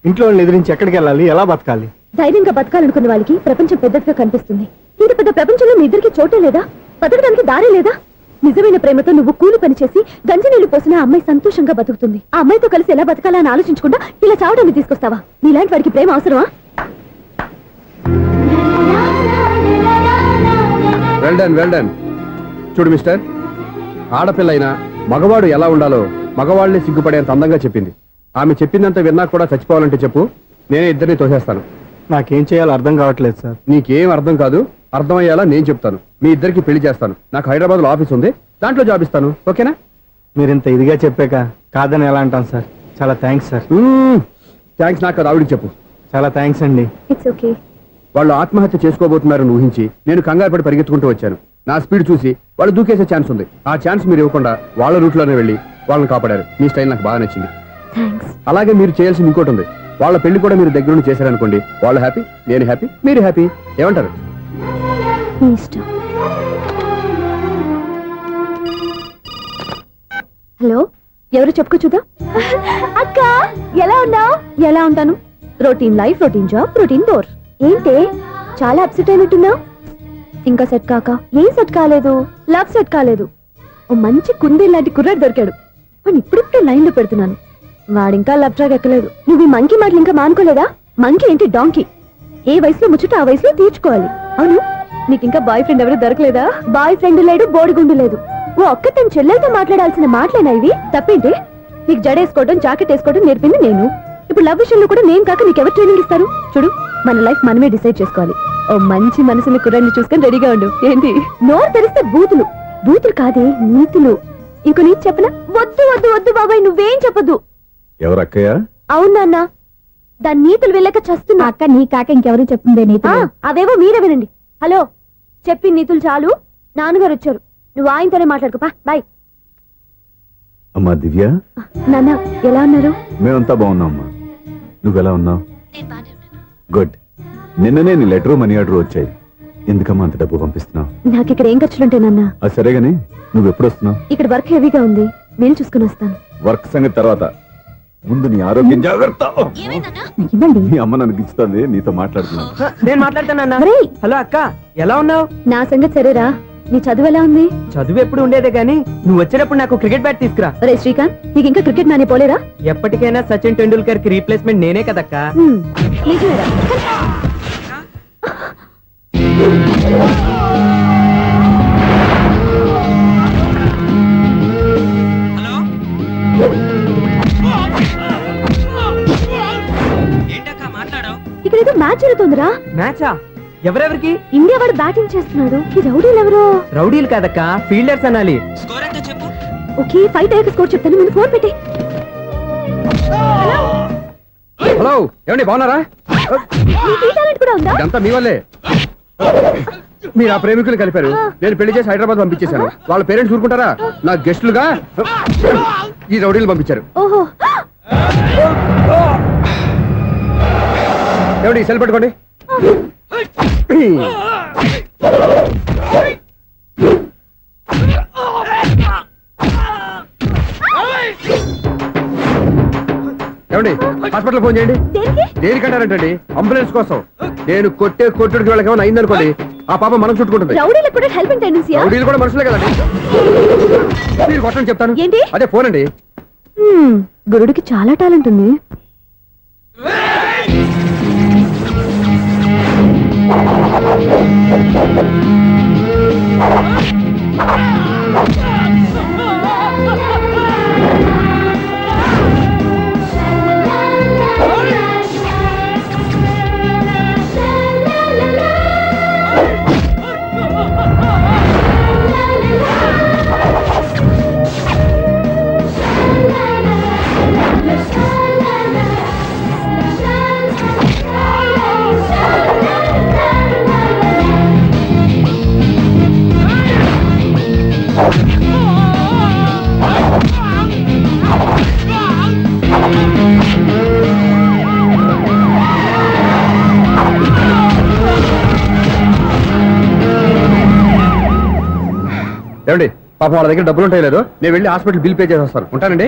ఇంట్లో వాళ్ళని ఎదిరించి ఎక్కడికి వెళ్ళాలి? ఎలా బతకాలి? ధైర్యంగా బతకాలనుకున్న వాళ్ళకి ప్రపంచం పెద్దదిగా కనిపిస్తుంది. ఇంత పెద్ద ప్రపంచంలో మీ ఇద్దరికి చోటే లేదా? బతకడానికి దారే లేదా? నిజమైన ప్రేమతో నువ్వు కూలి పని చేసి గంజి నీళ్లు పోసిన ఆ అమ్మాయి సంతోషంగా బతుకుతుంది. ఆ అమ్మాయితో కలిసి ఎలా బతకాలా అని ఆలోచించకుండా ఇలా చావడానికి తీసుకొస్తావా? నీలాంటి వాడికి ప్రేమ అవసరమా? Well done, well done. చూడు మిస్టర్, ఆడపిల్లైనా మగవాడు ఎలా ఉండాలో మగవాళ్ళని సిగ్గుపడేంత అందంగా చెప్పింది. ఆమె చెప్పిందంతా విన్నా కూడా చచ్చిపోవాలంటే చెప్పు, నేనే ఇద్దరిని తోసేస్తాను. నాకేం చేయాలో అర్థం కావట్లేదు సార్. నీకేం అర్థం కాదు, అర్థమయ్యేలా నేను చెప్తాను. మీ ఇద్దరికి పెళ్లి చేస్తాను. నాకు హైదరాబాద్ లో ఆఫీస్ ఉంది, దాంట్లో జాబ్ ఇస్తాను. ఓకేనా? మీరు ఇంత ఇదిగా చెప్పాక కాదని ఎలా అంటాను సార్? చాలా థ్యాంక్స్ సార్. థ్యాంక్స్ నాకు కాదు, ఆవిడికి చెప్పు. చాలా థ్యాంక్స్ అండి. It's okay. వాళ్ళు ఆత్మహత్య చేసుకోబోతున్నారని ఊహించి నేను కంగారు పడి పరిగెత్తుకుంటూ వచ్చాను. నా స్పీడ్ చూసి వాళ్ళు దూకేసే ఛాన్స్ ఉంది. ఆ ఛాన్స్ మీరు ఇవ్వకుండా వాళ్ళ రూట్లోనే వెళ్ళి వాళ్ళని కాపాడారు. మీ స్టైల్ నాకు బాగా నచ్చింది. థ్యాంక్స్. అలాగే మీరు చేయాల్సింది ఇంకోటి ఉంది. వాళ్ళ పెళ్లి కూడా మీరు దగ్గరుండి చేశారనుకోండి, వాళ్ళు హ్యాపీ, నేను హ్యాపీ, మీరు హ్యాపీ. ఏమంటారు? మీ ఇష్టం. హలో, ఎవరు చెప్పుకో చూద్దాం. అక్క ఎలా ఉన్నావు? ఎలా ఉంటాను? Routine life, routine job, routine bore. ఏంటే చాలా అప్సెట్ అయినట్టున్నావు? ఇంకా సెట్ కాక? ఏం సెట్ కాలేదు? లవ్ సెట్ కాలేదు. ఓ మంచి కుందే లాంటి కుర్రాడు దొరికాడు, వాడిని ఇప్పుడిప్పుడే లైన్ లో పెడుతున్నాను. వాడింకా లవ్ ట్రాక్ ఎక్కలేదు. నువ్వు ఈ మంకీ మాటలు ఇంకా మానుకోలేదా? మంకీ ఏంటి డాంకీ? ఏ వయసులో ముచ్చట ఆ వయసులో తీర్చుకోవాలి. అవును, నీకు ఇంకా బాయ్ ఫ్రెండ్ ఎవరు దొరకలేదా? బాయ్ ఫ్రెండ్ లేడు, బోడిగుండు లేదు. ఓ ఒక్క తన చెల్లెలతో మాట్లాడాల్సిన మాటలేనా ఇవి? తప్పేంటి? నీకు జడేసుకోవడం, జాకెట్ వేసుకోవడం నేర్పింది నేను. ఇప్పుడు లవ్ విషయంలో కూడా నేను కాక నీకెవరు ట్రైనింగ్ ఇస్తారు? చూడు, మన లైఫ్ మనమే డిసైడ్ చేసుకోవాలి. ఓ మంచి మనసుని కుర్రాన్ని చూసుకొని రెడీగా ఉండు. ఏంటి నోరు తెరిస్తే బూతులు? బూతులు కాదే, నీతులు. ఇంకో నీతి చెప్పనా? వద్దు వద్దు వద్దు బాబాయ్, నువ్వేం చెప్పొద్దు. ఎవరు అక్కయ్య? అవునా అన్న, దాని నీతులు వెళ్ళక చస్తున్నా. అక్క నీ కాక ఇంకెవరు చెప్పిందే నీతులు? అవేవో మీరే వినండి. హలో, చెప్పి నీతులు చాలు, నాన్నగారు వచ్చారు. నువ్వు ఆయనతోనే మాట్లాడుకోపా. బాయ్. అమ్మా దివ్య, నాన్న ఎలా ఉన్నారు? మేమంతా బాగున్నాం అమ్మా. నువ్వెలా ఉన్నావు? గుడ్. నిన్ననే నీ లెటరు మనీ ఆర్డర్ వచ్చాయి. ఎందుకమ్మా అంత డబ్బు పంపిస్తున్నావు? నాకు ఇక్కడ ఏం ఖర్చులుంటాయి నాన్న. అది సరేగాని నువ్వు ఎప్పుడు వస్తున్నావు? ఇక్కడ వర్క్ హెవీగా ఉంది, నేను చూసుకుని వస్తాను. వర్క్ సంగతి తర్వాత, ముందు నీ ఆరోగ్యం జాగ్రత్త. ఇవ్వండి. నీ అమ్మ నన్ను గిచ్చుతోంది, నీతో మాట్లాడుతున్నాను. నేను మాట్లాడతానన్నా. ఒరేయ్, హలో అక్క, ఎలా ఉన్నావు? నా సంగతి సరేరా, నీ చదువు ఎలా ఉంది? చదువు ఎప్పుడు ఉండేదే గానీ నువ్వు వచ్చేటప్పుడు నాకు క్రికెట్ బ్యాట్ తీసుకురా. రే శ్రీకాంత్, నీకు ఇంకా క్రికెట్ నానే పోలేరా? ఎప్పటికైనా సచిన్ టెండూల్కర్ కి రీప్లేస్మెంట్ నేనే కదక్కా. నిజమేరా? ఇక్కడ ఏదో మ్యాచ్ జరుగుతుందిరా. మ్యాచా? ఎవరెవరికి? ఇండియా వాడు బ్యాటింగ్ చేస్తున్నాడు. ఈ రౌడీలు ఎవరో? రౌడీలు కాదక్కా, ఫీల్డర్స్ అనాలి. ఓకే, ఫైట్ అయ్యాక స్కోర్ చెప్తాను, ముందు ఫోన్ పెట్టి. హలో, ఏమండి బాగున్నారా? నీకు ఈ టాలెంట్ కూడా ఉందా? ఇదంతా మీ వల్లే. మీరు ఆ ప్రేమికులు కలిపారు, నేను పెళ్లి చేసి హైదరాబాద్ పంపించేశాను. వాళ్ళ పేరెంట్స్ ఊరుకుంటారా? నా గెస్టులుగా ఈ రౌడీలు పంపించారు. ఓహో, ఏమండి సెల్ పెట్టుకోండి. ఏమండి హాస్పిటల్ ఫోన్ చేయండి. దేనికి? దేనికంటారంటండి? అంబులెన్స్ కోసం. నేను కొట్టుడికి వాళ్ళకి ఏమైనా అయిందనుకోండి, ఆ పాప మనం చుట్టుకుంటుంది. రౌడీలకు కూడా హెల్పింగ్ టెండెన్సీయా? రౌడీలు కూడా మనుషులే కదండి. మీరు కొట్టండి చెప్తాను. ఏంటి? అదే ఫోన్ అండి. గురుడికి చాలా టాలెంట్ ఉంది. ఏమండి పాప వాళ్ళ దగ్గర డబ్బులు ఉంటాయి లేదు, నేను వెళ్ళి హాస్పిటల్ బిల్ పే చేసి వస్తాను. ఉంటానండి.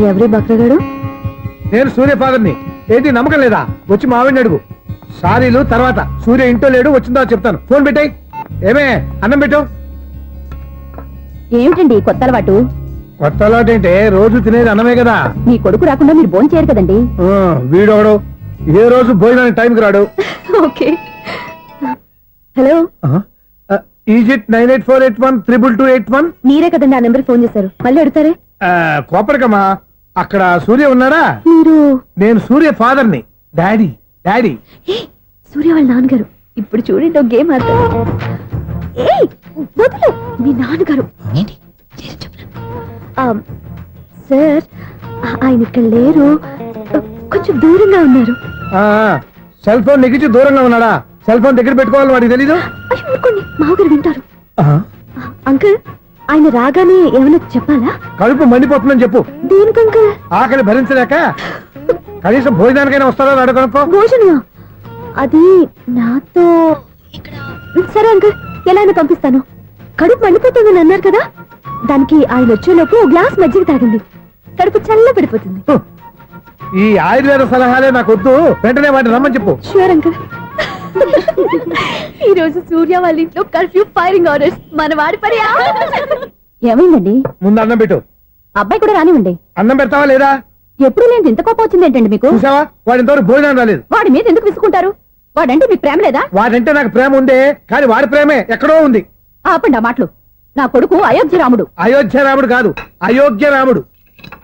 ఎవరి బక్రగాడు? నేను సూర్య ఫాదర్ని. ఏంటి నమ్మకం లేదా? వచ్చి మావిని అడుగు. సారీలు తర్వాత. సూర్య ఇంటో లేడు, వచ్చిందో చెప్తాను. ఫోన్ పెట్టాయి. ఏమే అన్నం పెట్టు. ఏమిటండి కొత్త అలవాటు? కొత్త అలవాటు ఏంటే? రోజు తినేది అన్నమే కదా. మీ కొడుకు రాకుండా మీరు భోజనం చేయరు కదండి. వీడోడు ఏ రోజు భోజనానికి టైంకి రాడు. ఓకే. Hello, is it 9848132281. మీరే కదండి ఆ నెంబర్ ఫోన్ చేశారు, మళ్ళీ అడుగుతారే? కోపరికమ్మా, అక్కడ సూర్య ఉన్నారా? మీరు? నేను సూర్య ఫాదర్ని. Daddy daddy. సూర్య వాళ్ళ నాన్నగారు. ఇప్పుడు చూడండి ఒక గేమ్ ఆడతారు. ఏయ్, వదులు. మీ నాన్నగారు ఏంటి సార్, ఆయన ఇక్కడ లేరు, కొంచెం దూరంగా ఉన్నారు. సెల్ ఫోన్ నెగించి దూరంగా ఉన్నాడా? సెల్ ఫోన్ దగ్గర పెట్టుకోవాలి, వాడికి తెలీదు. అయ్యో ఊరుకోండి, మామగారు వింటారు. అంకుల్, ఆయన రాగానే ఏమైనా చెప్పాలా? కడుపు మండిపోతుందని చెప్పు. దేనికి అంకుల్? ఆకలి భరించలేక కనీసం భోజనానికైనా వస్తారో అడగనుకో. భోజనమా? అది నాతో ఇక్కడ. సరే అంకుల్, ఎలా అయినా పంపిస్తాను. కడుపు మండిపోతుందని అన్నారు కదా, దానికి ఆయన వచ్చేలోపు గ్లాస్ మజ్జిగ తాగింది, కడుపు చల్ల పడిపోతుంది. ఈ ఆయుర్వేద సలహాలే నాకు వద్దు, వెంటనే వాటిని రమ్మని చెప్పు. Sure uncle. ఈ రోజు సూర్య వాళ్ళ ఇంట్లో కర్ఫ్యూ ఫైరింగ్ ఆర్డర్స్. మన వాడి పని. ఏమైందండి? ముందు అన్నం పెట్టు. అబ్బాయి కూడా రానివ్వండి. అన్నం పెడతావా లేదా? ఎప్పుడు నేను ఇంత కోపం వచ్చింది ఏంటండి మీకు? చూసావా, వాడి ఇంతవరకు భోజనం రాలేదు. వాడి మీద ఎందుకు విసుకుంటారు? వాడంటే మీకు ప్రేమ లేదా? వాడంటే నాకు ప్రేమ ఉందే, కానీ వాడి ప్రేమే ఎక్కడో ఉంది. ఆపండి ఆ మాటలు. నా కొడుకు అయోధ్య రాముడు. అయోధ్య రాముడు కాదు, అయోగ్య రాముడు.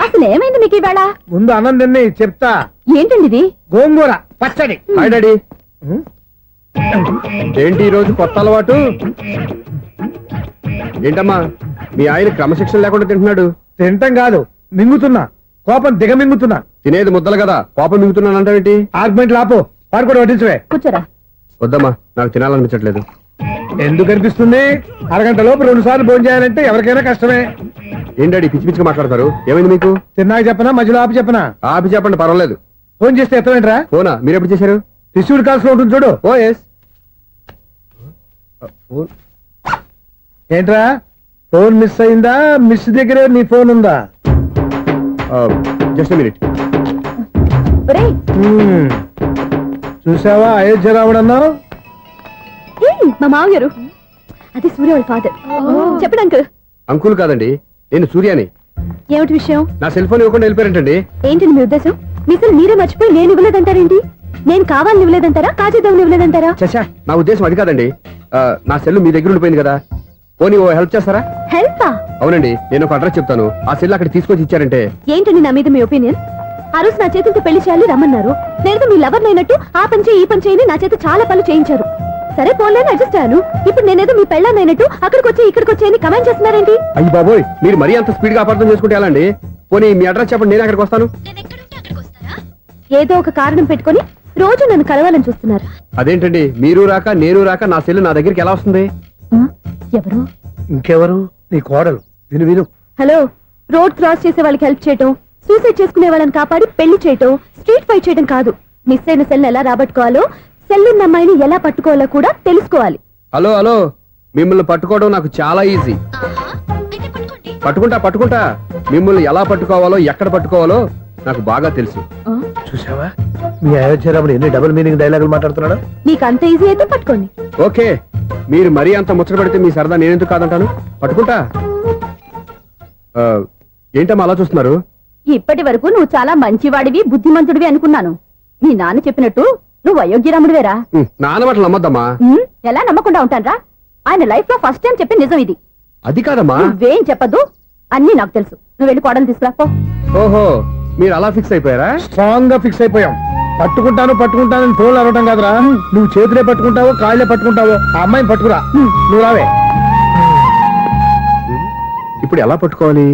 అసలు ఏమైంది మీకు ఈవేళ? ముందు అన్నం తిని చెప్తా. ఏంటండి ఇది? గోంగూర పచ్చడి. Hi daddy. ఏంటి ఈ రోజు కొత్త అలవాటు? ఏంటమ్మా, మీ ఆయన క్రమశిక్షణ లేకుండా తింటున్నాడు? తింటం కాదు, మింగుతున్నా. కోపం దిగమింగుతున్నా. తినేది ముద్దలు కదా, కోపం మింగుతున్నాను అంటావేంటి? ఆర్గ్మెంట్ లాపో, వాడు కూడా వడ్డించవే. కూర్చోరా. వద్దమ్మా, నాకు తినాలనిపించట్లేదు. ఎందుకు అనిపిస్తుంది? అరగంట లోపు 2 సార్లు భోజనం చేయాలంటే ఎవరికైనా కష్టమే. ఏం డాడీ పిచ్చి పిచ్చిగా మాట్లాడతారు? ఏమైంది మీకు? తిన్నాక చెప్పనా, మధ్యలో ఆపి చెప్పనా? ఆపి చెప్పండి, పర్వాలేదు. ఫోన్ చేస్తే ఎత్తమేంట్రా? ఫోనా? మీరు ఎప్పుడు చేశారు? రిసీవ్డ్ కాల్స్ లో ఉంటుంది చూడు. ఓ ఎస్. ఏంట్రా? ఫోన్ మిస్ అయిందా? మిస్ దగ్గరే నీ ఫోన్ ఉందా? Just minute. ఒరేయ్, చూసావా అయోధ్య రావడన్నావు? ఏయ్, మా మామగారు అది సూర్య వాళ్ళ ఫాదర్. చెప్పండి అంకుల్. అంకుల్ కాదండి, నేను సూర్యాని. ఏమిటి విషయం? నా సెల్ ఫోన్ ఇవ్వకుండా వెళ్ళిపోయారంటండి. ఏంటండి మీ ఉద్దేశం? మీసలు మీరే మర్చిపోయి నేను ఇవ్వలేదంటారేంటి? నేను కావాలని ఇవ్వలేదంటారా, కాజేద్దామని ఇవ్వలేదంటారా? చచ్చా, నా ఉద్దేశం అది కాదండి. నా సెల్ మీ దగ్గర ఉండిపోయింది కదా, పోనీ ఓ హెల్ప్ చేస్తారా? హెల్పా? అవునండి, నేను ఒక అడ్రస్ చెప్తాను, ఆ సెల్ అక్కడ తీసుకొచ్చి ఇచ్చారంటే. ఏంటండి నా మీద మీ ఒపీనియన్? ఆ రోజు నా చేతులతో పెళ్లి చేయాలి రమ్మన్నారు. నేను మీ లవర్ అయినట్టు ఆ పని చేయి ఈ పని చేయని నా చేత చాలా పనులు చేయించారు. సరే పోలేని అడ్జస్ట్ అయ్యాను. ఇప్పుడు నేనేదో మీ పెళ్ళాన్ని అయినట్టు అక్కడికి వచ్చి ఇక్కడికి వచ్చి కమెంట్ చేస్తున్నారేంటి? అయ్యి బాబోయ్, మీరు మరీ అంత స్పీడ్ గా అపార్థం చేసుకుంటే ఎలా అండి? పోనీ మీ అడ్రస్ చెప్పండి, నేను అక్కడికి వస్తాను. ఏదో ఒక కారణం పెట్టుకొని రోజు నన్ను కలవాలని చూస్తున్నారు. అదేంటండి, మీరు రాక నేను రాక నా సెల్ నా దగ్గరికి ఎలా వస్తుంది? ఆ? ఎవరు? ఇంకెవరు? నీ కోడలు. విను విను. హలో, రోడ్ క్రాస్ చేసే వాళ్ళకి హెల్ప్ చేయటం, సూసైడ్ చేసుకునే వాళ్ళని కాపాడి పెళ్లి చేయటం, స్ట్రీట్ ఫైట్ చేయడం కాదు. మిస్ అయిన సెల్ ఎలా రాబట్టుకోవాలో, సెల్ ఉన్న అమ్మాయిని ఎలా పట్టుకోవాలో కూడా తెలుసుకోవాలి. హలో హలో, మిమ్మల్ని పట్టుకోవడం నాకు చాలా ఈజీ. పట్టుకుంటా. మిమ్మల్ని ఎలా పట్టుకోవాలో, ఎక్కడ పట్టుకోవాలో నాకు బాగా తెలుసు. చూసావా మీ అయోధ్య రాముడు ఎన్ని డబుల్ మీనింగ్ డైలాగులు మాట్లాడుతున్నాడు? మీకు అంత ఈజీ అయితే పట్టుకోండి. ఓకే, మీరు మరీ అంత ముచ్చట పెడితే మీ సరదా నేనెందుకు కాదంటాను. పట్టుకుంటా. ఏంటమ్మా అలా చూస్తున్నారు? ఇప్పటి వరకు నువ్వు చాలా మంచివాడివి, బుద్ధిమంతుడివి అనుకున్నాను. మీ నాన్న చెప్పినట్టు నువ్వు అయోగ్యరాముడివేరా? నాన్న మాటలు నమ్మద్దమ్మా. ఎలా నమ్మకుండా ఉంటానరా? ఆయన లైఫ్ లో ఫస్ట్ టైం చెప్పిన నిజం ఇది. అది కాదమ్మా. నువ్వేం చెప్పదు, అన్ని నాకు తెలుసు. నువ్వు వెళ్ళి కోడలు తీసుకురా పో. ఓహో, మీరు అలా ఫిక్స్ అయిపోయారా? స్ట్రాంగ్ గా ఫిక్స్ అయిపోయాం. పట్టుకుంటాను ఫోన్లు అడగటం కాదురా. నువ్వు చేతులే పట్టుకుంటావో కాళ్ళే పట్టుకుంటావో ఆ అమ్మాయిని పట్టుకురా. నువ్వు రావే. ఇప్పుడు ఎలా పట్టుకోవాలి?